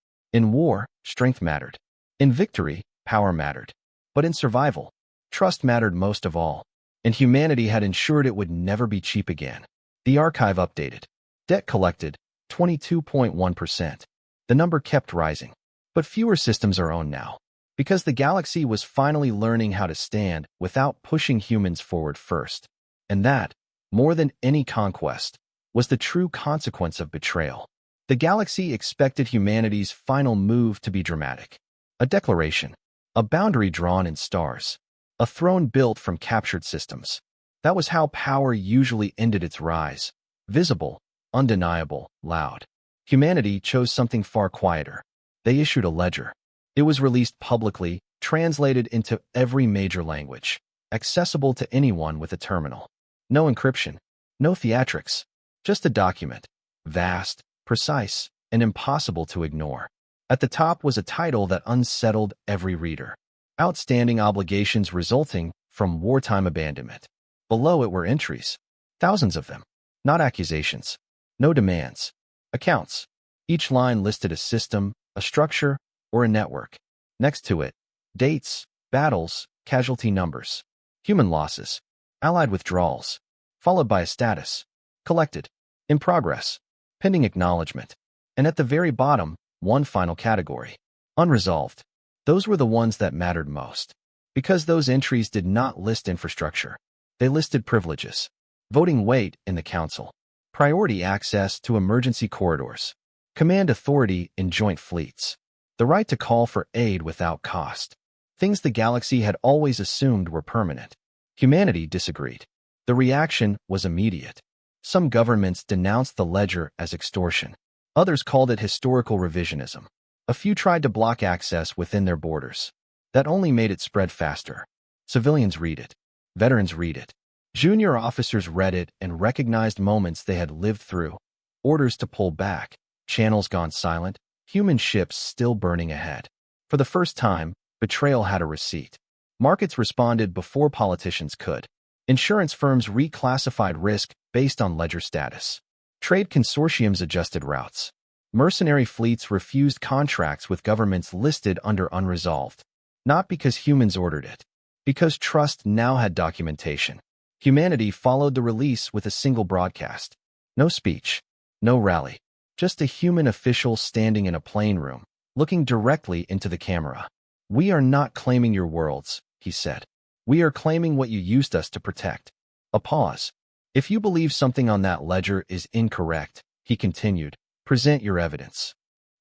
In war, strength mattered. In victory, power mattered. But in survival, trust mattered most of all. And humanity had ensured it would never be cheap again. The archive updated. Debt collected, 22.1%. The number kept rising. But fewer systems are owned now. Because the galaxy was finally learning how to stand without pushing humans forward first. And that, more than any conquest, was the true consequence of betrayal. The galaxy expected humanity's final move to be dramatic. A declaration. A boundary drawn in stars. A throne built from captured systems. That was how power usually ended its rise. Visible, undeniable, loud. Humanity chose something far quieter. They issued a ledger. It was released publicly, translated into every major language, accessible to anyone with a terminal. No encryption, no theatrics, just a document, vast, precise, and impossible to ignore. At the top was a title that unsettled every reader. Outstanding obligations resulting from wartime abandonment. Below it were entries, thousands of them, not accusations, no demands, accounts. Each line listed a system, a structure, or a network. Next to it, dates, battles, casualty numbers, human losses, allied withdrawals, followed by a status, collected, in progress, pending acknowledgement, and at the very bottom, one final category, unresolved. Those were the ones that mattered most. Because those entries did not list infrastructure. They listed privileges, voting weight in the council, priority access to emergency corridors, command authority in joint fleets, the right to call for aid without cost. Things the galaxy had always assumed were permanent. Humanity disagreed. The reaction was immediate. Some governments denounced the ledger as extortion. Others called it historical revisionism. A few tried to block access within their borders. That only made it spread faster. Civilians read it. Veterans read it. Junior officers read it and recognized moments they had lived through. Orders to pull back. Channels gone silent. Human ships still burning ahead. For the first time, betrayal had a receipt. Markets responded before politicians could. Insurance firms reclassified risk based on ledger status. Trade consortiums adjusted routes. Mercenary fleets refused contracts with governments listed under unresolved. Not because humans ordered it. Because trust now had documentation. Humanity followed the release with a single broadcast. No speech. No rally. Just a human official standing in a plane room, looking directly into the camera. "We are not claiming your worlds," he said. "We are claiming what you used us to protect." A pause. "If you believe something on that ledger is incorrect," he continued, "present your evidence."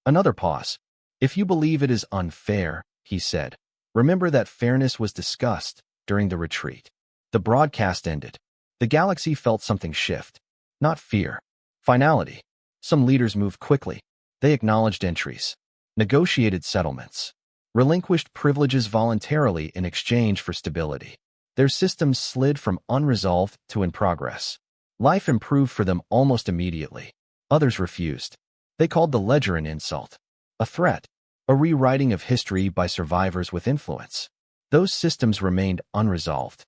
Another pause. "If you believe it is unfair," he said, "remember that fairness was discussed during the retreat." The broadcast ended. The galaxy felt something shift. Not fear. Finality. Some leaders moved quickly. They acknowledged entries, negotiated settlements, relinquished privileges voluntarily in exchange for stability. Their systems slid from unresolved to in progress. Life improved for them almost immediately. Others refused. They called the ledger an insult, a threat, a rewriting of history by survivors with influence. Those systems remained unresolved.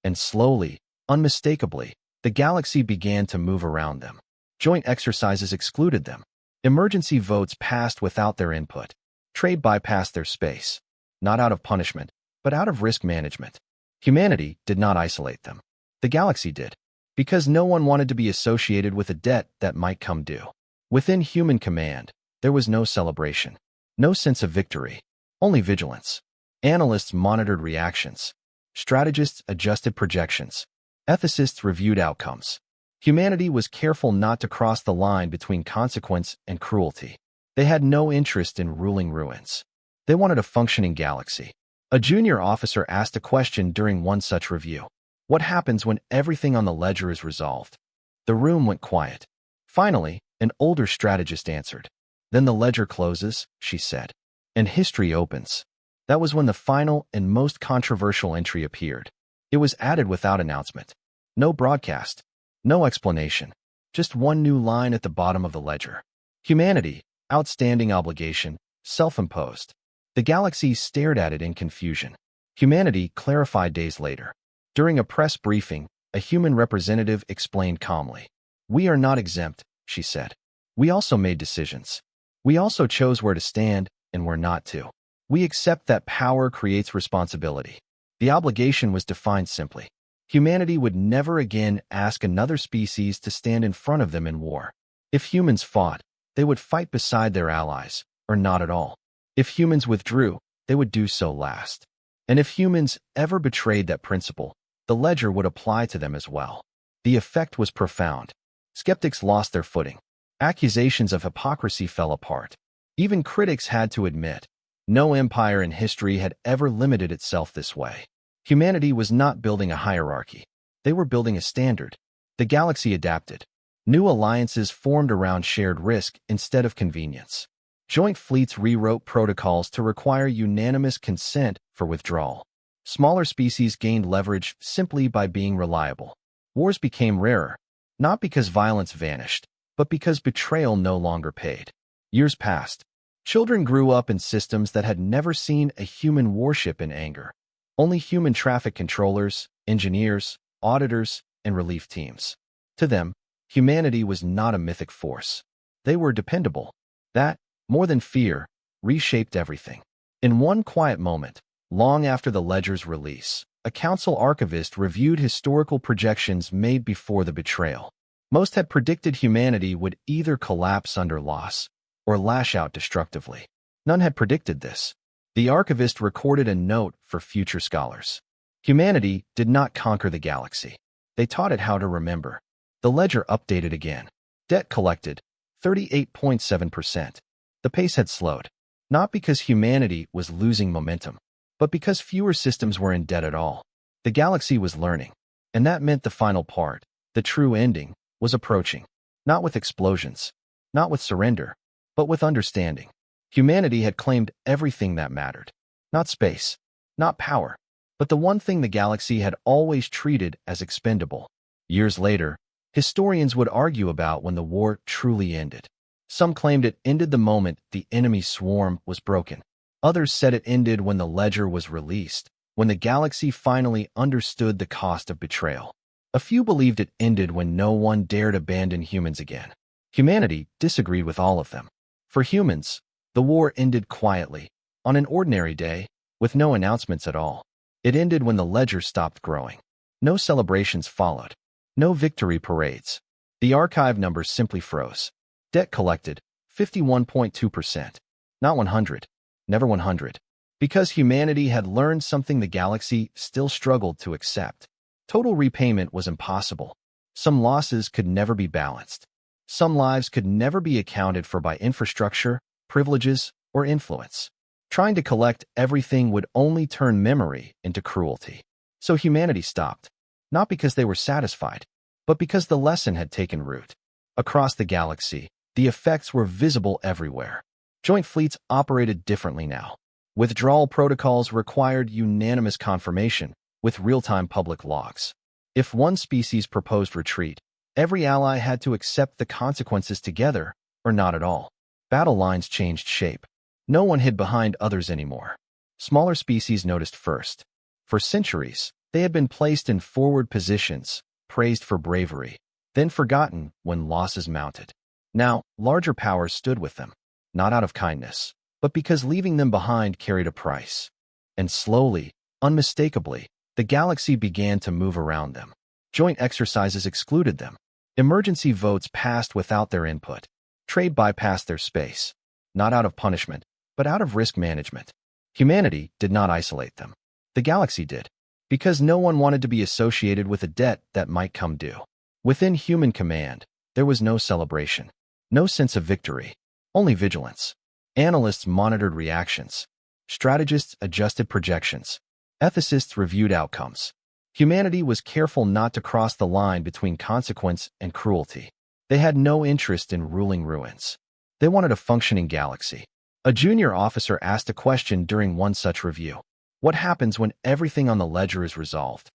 And slowly, unmistakably, the galaxy began to move around them. Joint exercises excluded them. Emergency votes passed without their input. Trade bypassed their space. Not out of punishment, but out of risk management. Humanity did not isolate them. The galaxy did. Because no one wanted to be associated with a debt that might come due. Within human command, there was no celebration. No sense of victory. Only vigilance. Analysts monitored reactions. Strategists adjusted projections. Ethicists reviewed outcomes. Humanity was careful not to cross the line between consequence and cruelty. They had no interest in ruling ruins. They wanted a functioning galaxy. A junior officer asked a question during one such review. "What happens when everything on the ledger is resolved?" The room went quiet. Finally, an older strategist answered. "Then the ledger closes," she said, "and history opens." That was when the final and most controversial entry appeared. It was added without announcement. No broadcast. No explanation. Just one new line at the bottom of the ledger. Humanity, outstanding obligation, self-imposed. The galaxy stared at it in confusion. Humanity clarified days later. During a press briefing, a human representative explained calmly. "We are not exempt," she said. "We also made decisions. We also chose where to stand and where not to. We accept that power creates responsibility." The obligation was defined simply. Humanity would never again ask another species to stand in front of them in war. If humans fought, they would fight beside their allies, or not at all. If humans withdrew, they would do so last. And if humans ever betrayed that principle, the ledger would apply to them as well. The effect was profound. Skeptics lost their footing. Accusations of hypocrisy fell apart. Even critics had to admit, no empire in history had ever limited itself this way. Humanity was not building a hierarchy. They were building a standard. The galaxy adapted. New alliances formed around shared risk instead of convenience. Joint fleets rewrote protocols to require unanimous consent for withdrawal. Smaller species gained leverage simply by being reliable. Wars became rarer, not because violence vanished, but because betrayal no longer paid. Years passed. Children grew up in systems that had never seen a human warship in anger. Only human traffic controllers, engineers, auditors, and relief teams. To them, humanity was not a mythic force. They were dependable. That, more than fear, reshaped everything. In one quiet moment, long after the ledger's release, a council archivist reviewed historical projections made before the betrayal. Most had predicted humanity would either collapse under loss or lash out destructively. None had predicted this. The archivist recorded a note for future scholars. Humanity did not conquer the galaxy. They taught it how to remember. The ledger updated again. Debt collected, 38.7%. The pace had slowed, not because humanity was losing momentum, but because fewer systems were in debt at all. The galaxy was learning, and that meant the final part, the true ending, was approaching. Not with explosions, not with surrender, but with understanding. Humanity had claimed everything that mattered. Not space, not power, but the one thing the galaxy had always treated as expendable. Years later, historians would argue about when the war truly ended. Some claimed it ended the moment the enemy swarm was broken. Others said it ended when the ledger was released, when the galaxy finally understood the cost of betrayal. A few believed it ended when no one dared abandon humans again. Humanity disagreed with all of them. For humans, the war ended quietly, on an ordinary day, with no announcements at all. It ended when the ledger stopped growing. No celebrations followed. No victory parades. The archive numbers simply froze. Debt collected, 51.2%. Not 100. Never 100. Because humanity had learned something the galaxy still struggled to accept. Total repayment was impossible. Some losses could never be balanced. Some lives could never be accounted for by infrastructure, privileges, or influence. Trying to collect everything would only turn memory into cruelty. So humanity stopped, not because they were satisfied, but because the lesson had taken root. Across the galaxy, the effects were visible everywhere. Joint fleets operated differently now. Withdrawal protocols required unanimous confirmation, with real-time public logs. If one species proposed retreat, every ally had to accept the consequences together, or not at all. Battle lines changed shape. No one hid behind others anymore. Smaller species noticed first. For centuries, they had been placed in forward positions, praised for bravery, then forgotten when losses mounted. Now, larger powers stood with them, not out of kindness, but because leaving them behind carried a price. And slowly, unmistakably, the galaxy began to move around them. Joint exercises excluded them. Emergency votes passed without their input. Trade bypassed their space, not out of punishment, but out of risk management. Humanity did not isolate them. The galaxy did, because no one wanted to be associated with a debt that might come due. Within human command, there was no celebration. No sense of victory, only vigilance. Analysts monitored reactions. Strategists adjusted projections. Ethicists reviewed outcomes. Humanity was careful not to cross the line between consequence and cruelty. They had no interest in ruling ruins. They wanted a functioning galaxy. A junior officer asked a question during one such review. What happens when everything on the ledger is resolved?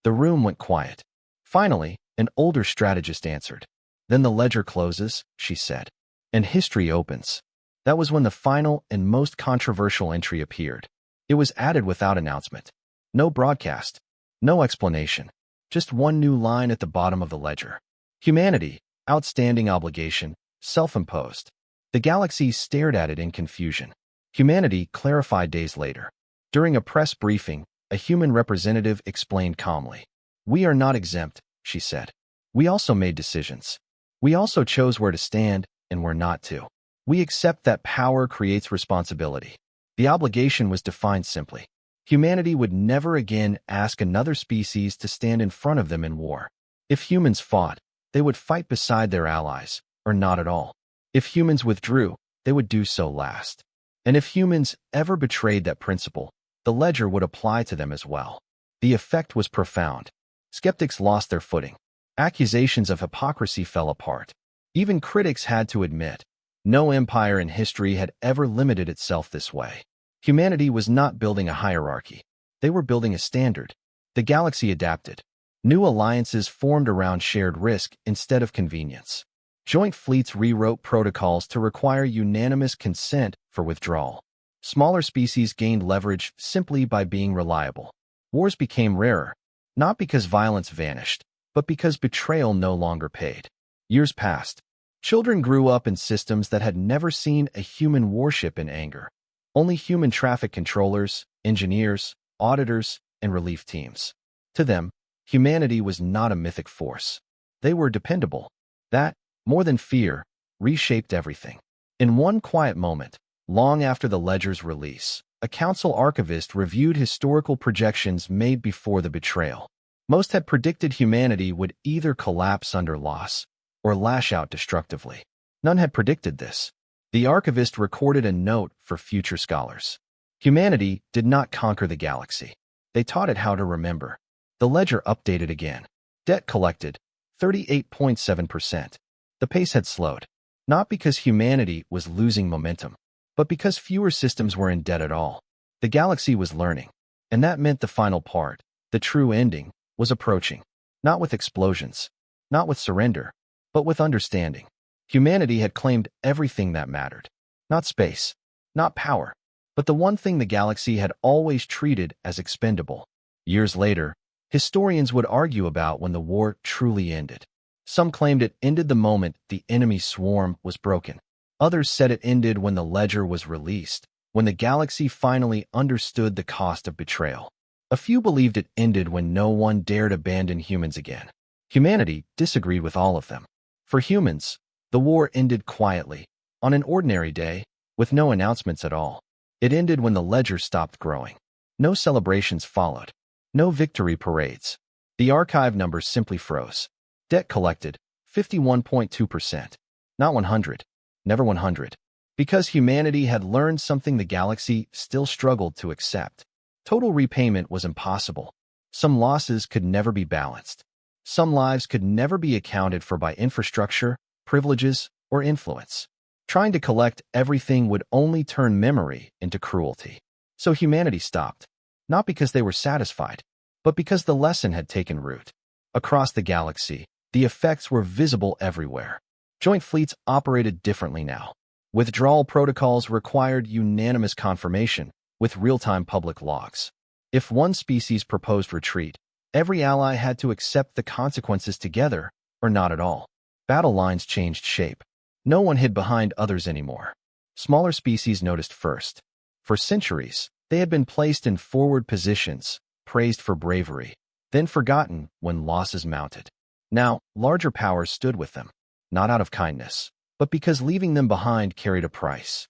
The room went quiet. Finally, an older strategist answered. Then the ledger closes, she said, and history opens. That was when the final and most controversial entry appeared. It was added without announcement. No broadcast, no explanation, just one new line at the bottom of the ledger. Humanity, outstanding obligation, self-imposed. The galaxy stared at it in confusion. Humanity clarified days later. During a press briefing, a human representative explained calmly. We are not exempt, she said. We also made decisions. We also chose where to stand and where not to. We accept that power creates responsibility. The obligation was defined simply. Humanity would never again ask another species to stand in front of them in war. If humans fought, they would fight beside their allies, or not at all. If humans withdrew, they would do so last. And if humans ever betrayed that principle, the ledger would apply to them as well. The effect was profound. Skeptics lost their footing. Accusations of hypocrisy fell apart. Even critics had to admit, No empire in history had ever limited itself this way. Humanity was not building a hierarchy. They were building a standard. The galaxy adapted. New alliances formed around shared risk instead of convenience. Joint fleets rewrote protocols to require unanimous consent for withdrawal. Smaller species gained leverage simply by being reliable. Wars became rarer, not because violence vanished, but because betrayal no longer paid. Years passed. Children grew up in systems that had never seen a human warship in anger. Only human traffic controllers, engineers, auditors, and relief teams. To them, humanity was not a mythic force. They were dependable. That, more than fear, reshaped everything. In one quiet moment, long after the ledger's release, a council archivist reviewed historical projections made before the betrayal. Most had predicted humanity would either collapse under loss or lash out destructively. None had predicted this. The archivist recorded a note for future scholars. Humanity did not conquer the galaxy. They taught it how to remember. The ledger updated again. Debt collected, 38.7%. The pace had slowed, not because humanity was losing momentum, but because fewer systems were in debt at all. The galaxy was learning, and that meant the final part, the true ending, was approaching. Not with explosions, not with surrender, but with understanding. Humanity had claimed everything that mattered. Not space, not power, but the one thing the galaxy had always treated as expendable. Years later, historians would argue about when the war truly ended. Some claimed it ended the moment the enemy swarm was broken. Others said it ended when the ledger was released, when the galaxy finally understood the cost of betrayal. A few believed it ended when no one dared abandon humans again. Humanity disagreed with all of them. For humans, the war ended quietly, on an ordinary day, with no announcements at all. It ended when the ledger stopped growing. No celebrations followed. No victory parades. The archive numbers simply froze. Debt collected, 51.2%. Not 100. Never 100. Because humanity had learned something the galaxy still struggled to accept. Total repayment was impossible. Some losses could never be balanced. Some lives could never be accounted for by infrastructure, privileges, or influence. Trying to collect everything would only turn memory into cruelty. So humanity stopped. Not because they were satisfied, but because the lesson had taken root. Across the galaxy, the effects were visible everywhere. Joint fleets operated differently now. Withdrawal protocols required unanimous confirmation, with real-time public logs. If one species proposed retreat, every ally had to accept the consequences together, or not at all. Battle lines changed shape. No one hid behind others anymore. Smaller species noticed first. For centuries, they had been placed in forward positions, praised for bravery, then forgotten when losses mounted. Now, larger powers stood with them, not out of kindness, but because leaving them behind carried a price.